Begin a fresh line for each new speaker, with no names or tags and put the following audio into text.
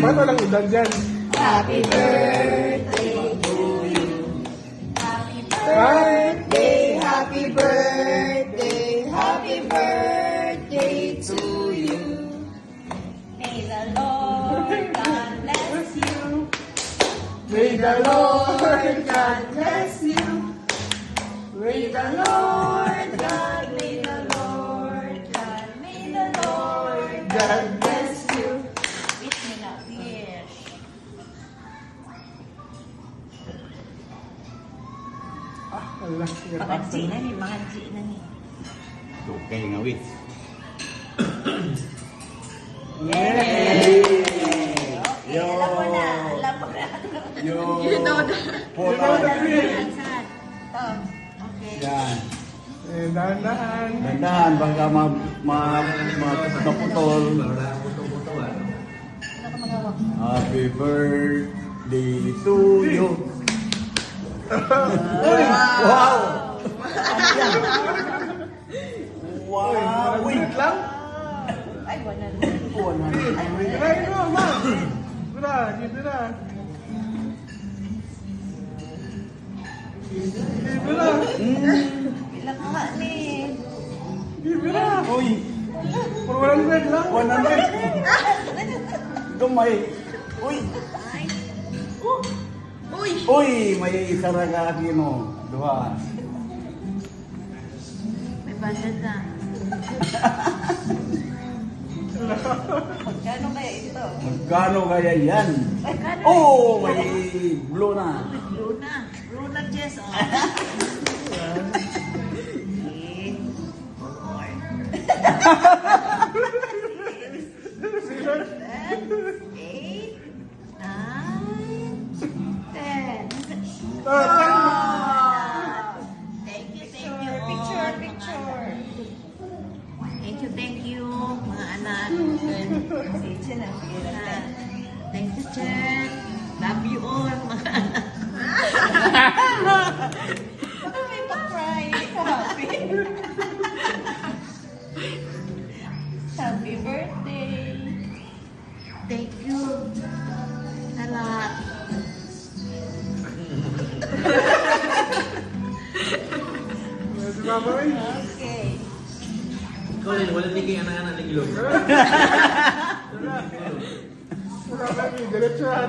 Ba't walang edad dyan?
Happy birthday to you. Happy birthday, happy birthday to you. May the Lord God bless you.
May the Lord God
bless you.
May the
Lord God, may the Lord God, may the Lord God bless you. Wish me na, wish.
Allah,
Pag-ansi na ni, mga-ansi na ni.
Okay nga, wait.
Yay! Okay, alam mo na, alam mo na.
You know that.
Okay.
Yan.
dahan-dahan.
Dandahan, baka maputol. Happy birthday to you. Wow! Wow!
Wait lang.
Ay, wala na.
Ay, no, ma. Dito na, dito na. Dito na.
Ilang nga ni.
Dito na.
Uy!
For 100 lang.
100! Gamay! Uy!
Uy!
Uy! May isa raga kino. Duha.
May budget na. Magkano kaya ito?
Magkano kaya yan?
Magkano?
Oh! May blue na.
Luna. Luna, Jess. Oh. Eight, nine, 10. Thank you, thank you. Picture, picture. Thank you, mga anak. Thank you, Chen. Love you all, mga anak. May pa-cry. Happy. Happy birthday. Thank you. Sa lahat.
Si Mama, ay.
Okay.
Ikaw rin, wala naging anak-anak ng ilog.
Wala, diretso na.